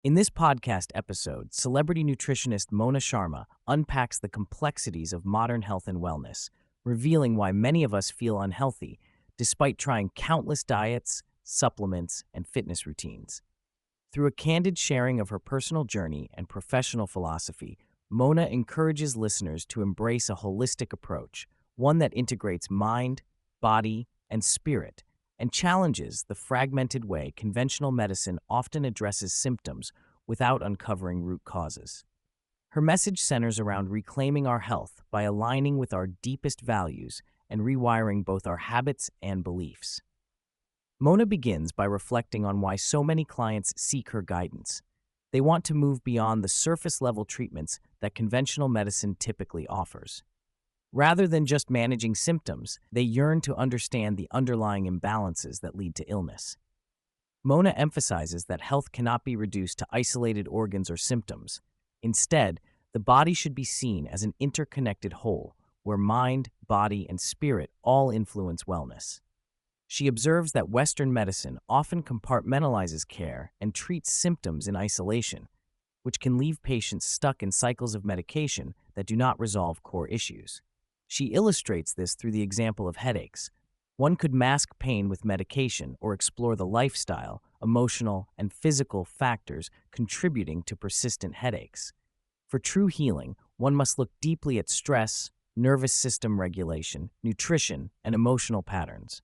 In this podcast episode, celebrity nutritionist Mona Sharma unpacks the complexities of modern health and wellness, revealing why many of us feel unhealthy despite trying countless diets, supplements, and fitness routines. Through a candid sharing of her personal journey and professional philosophy, Mona encourages listeners to embrace a holistic approach, one that integrates mind, body, and spirit, and challenges the fragmented way conventional medicine often addresses symptoms without uncovering root causes. Her message centers around reclaiming our health by aligning with our deepest values and rewiring both our habits and beliefs. Mona begins by reflecting on why so many clients seek her guidance. They want to move beyond the surface-level treatments that conventional medicine typically offers. Rather than just managing symptoms, they yearn to understand the underlying imbalances that lead to illness. Mona emphasizes that health cannot be reduced to isolated organs or symptoms. Instead, the body should be seen as an interconnected whole, where mind, body, and spirit all influence wellness. She observes that Western medicine often compartmentalizes care and treats symptoms in isolation, which can leave patients stuck in cycles of medication that do not resolve core issues. She illustrates this through the example of headaches. One could mask pain with medication or explore the lifestyle, emotional, and physical factors contributing to persistent headaches. For true healing, one must look deeply at stress, nervous system regulation, nutrition, and emotional patterns.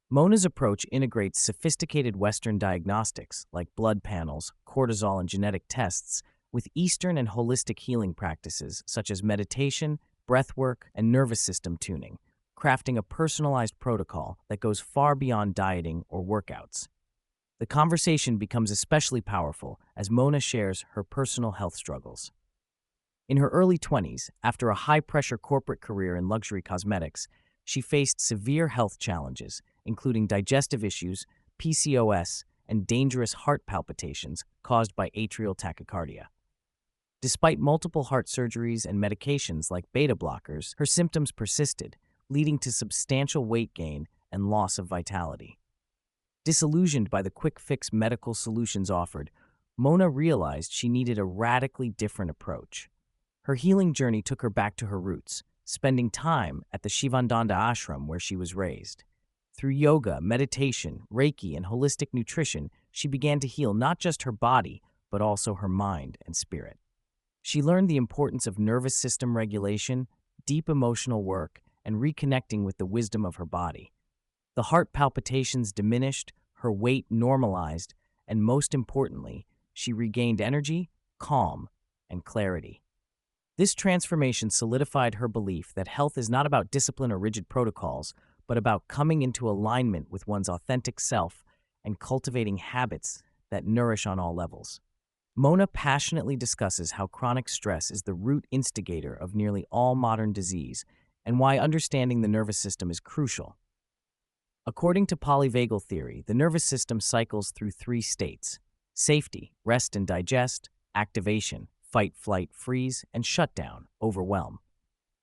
Mona's approach integrates sophisticated Western diagnostics like blood panels, cortisol, and genetic tests with Eastern and holistic healing practices such as meditation, breathwork, and nervous system tuning, crafting a personalized protocol that goes far beyond dieting or workouts. The conversation becomes especially powerful as Mona shares her personal health struggles. In her early 20s, after a high-pressure corporate career in luxury cosmetics, she faced severe health challenges, including digestive issues, PCOS, and dangerous heart palpitations caused by atrial tachycardia. Despite multiple heart surgeries and medications like beta blockers, her symptoms persisted, leading to substantial weight gain and loss of vitality. Disillusioned by the quick-fix medical solutions offered, Mona realized she needed a radically different approach. Her healing journey took her back to her roots, spending time at the Shivananda ashram where she was raised. Through yoga, meditation, Reiki, and holistic nutrition, she began to heal not just her body, but also her mind and spirit. She learned the importance of nervous system regulation, deep emotional work, and reconnecting with the wisdom of her body. The heart palpitations diminished, her weight normalized, and most importantly, she regained energy, calm, and clarity. This transformation solidified her belief that health is not about discipline or rigid protocols, but about coming into alignment with one's authentic self and cultivating habits that nourish on all levels. Mona passionately discusses how chronic stress is the root instigator of nearly all modern disease and why understanding the nervous system is crucial. According to polyvagal theory, the nervous system cycles through three states: safety, rest and digest; activation, fight, flight, freeze; and shutdown, overwhelm.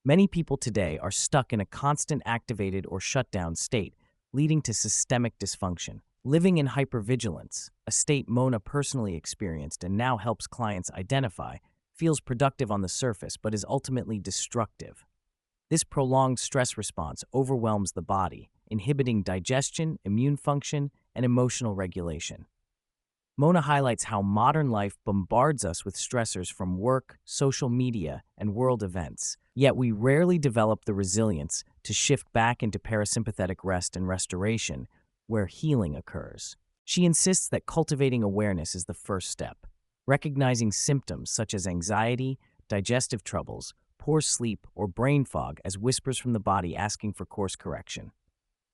Many people today are stuck in a constant activated or shutdown state, leading to systemic dysfunction. Living in hypervigilance, a state Mona personally experienced and now helps clients identify, feels productive on the surface but is ultimately destructive. This prolonged stress response overwhelms the body, inhibiting digestion, immune function, and emotional regulation. Mona highlights how modern life bombards us with stressors from work, social media, and world events, yet we rarely develop the resilience to shift back into parasympathetic rest and restoration, where healing occurs. She insists that cultivating awareness is the first step, recognizing symptoms such as anxiety, digestive troubles, poor sleep, or brain fog as whispers from the body asking for course correction.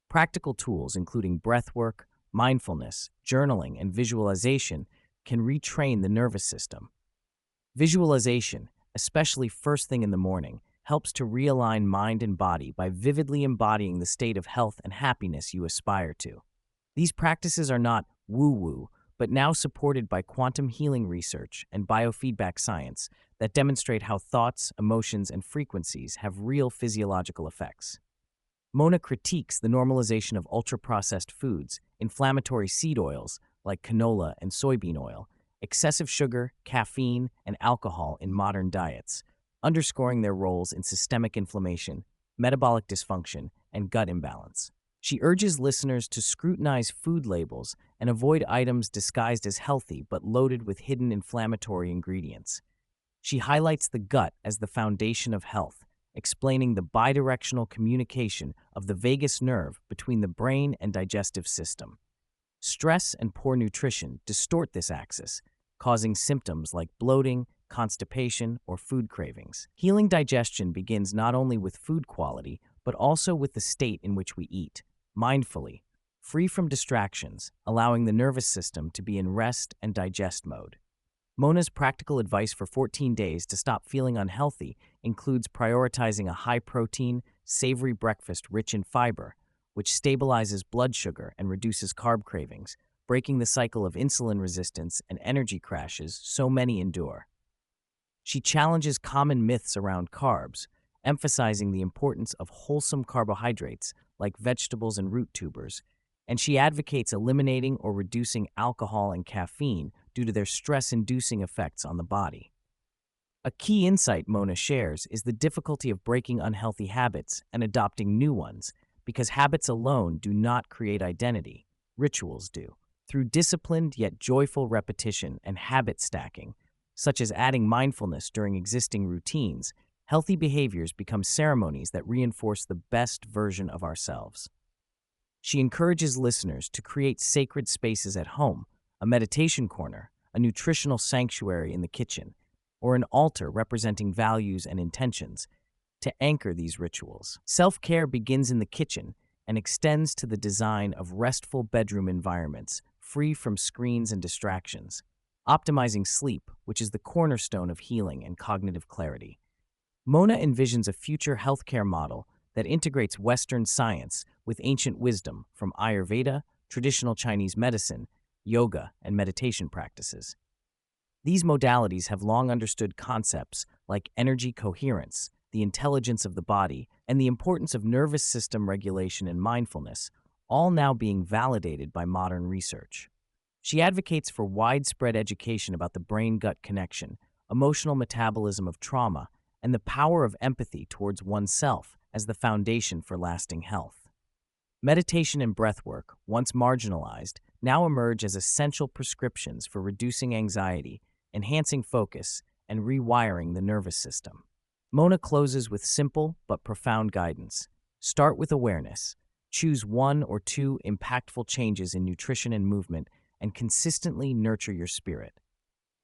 Practical tools including breathwork, mindfulness, journaling, and visualization can retrain the nervous system. Visualization, especially first thing in the morning, helps to realign mind and body by vividly embodying the state of health and happiness you aspire to. These practices are not woo-woo, but now supported by quantum healing research and biofeedback science that demonstrate how thoughts, emotions, and frequencies have real physiological effects. Mona critiques the normalization of ultra-processed foods, inflammatory seed oils like canola and soybean oil, excessive sugar, caffeine, and alcohol in modern diets, underscoring their roles in systemic inflammation, metabolic dysfunction, and gut imbalance. She urges listeners to scrutinize food labels and avoid items disguised as healthy but loaded with hidden inflammatory ingredients. She highlights the gut as the foundation of health, explaining the bidirectional communication of the vagus nerve between the brain and digestive system. Stress and poor nutrition distort this axis, causing symptoms like bloating, constipation, or food cravings. Healing digestion begins not only with food quality, but also with the state in which we eat, mindfully, free from distractions, allowing the nervous system to be in rest and digest mode. Mona's practical advice for 14 days to stop feeling unhealthy includes prioritizing a high-protein, savory breakfast rich in fiber, which stabilizes blood sugar and reduces carb cravings, breaking the cycle of insulin resistance and energy crashes so many endure. She challenges common myths around carbs, emphasizing the importance of wholesome carbohydrates like vegetables and root tubers, and she advocates eliminating or reducing alcohol and caffeine due to their stress-inducing effects on the body. A key insight Mona shares is the difficulty of breaking unhealthy habits and adopting new ones, because habits alone do not create identity, rituals do. Through disciplined yet joyful repetition and habit stacking, such as adding mindfulness during existing routines, healthy behaviors become ceremonies that reinforce the best version of ourselves. She encourages listeners to create sacred spaces at home, a meditation corner, a nutritional sanctuary in the kitchen, or an altar representing values and intentions, to anchor these rituals. Self-care begins in the kitchen and extends to the design of restful bedroom environments, free from screens and distractions, optimizing sleep, which is the cornerstone of healing and cognitive clarity. Mona envisions a future healthcare model that integrates Western science with ancient wisdom from Ayurveda, traditional Chinese medicine, yoga, and meditation practices. These modalities have long understood concepts like energy coherence, the intelligence of the body, and the importance of nervous system regulation and mindfulness, all now being validated by modern research. She advocates for widespread education about the brain-gut connection, emotional metabolism of trauma, and the power of empathy towards oneself as the foundation for lasting health. Meditation and breathwork, once marginalized, now emerge as essential prescriptions for reducing anxiety, enhancing focus, and rewiring the nervous system. Mona closes with simple but profound guidance. Start with awareness. Choose one or two impactful changes in nutrition and movement, and consistently nurture your spirit.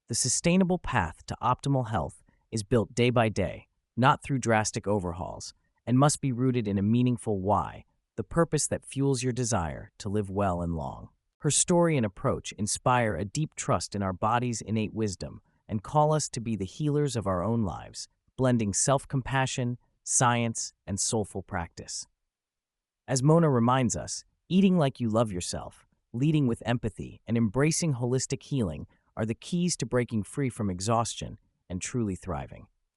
The sustainable path to optimal health is built day by day, not through drastic overhauls, and must be rooted in a meaningful why, the purpose that fuels your desire to live well and long. Her story and approach inspire a deep trust in our body's innate wisdom and call us to be the healers of our own lives, blending self-compassion, science, and soulful practice. As Mona reminds us, eating like you love yourself, leading with empathy, and embracing holistic healing are the keys to breaking free from exhaustion and truly thriving.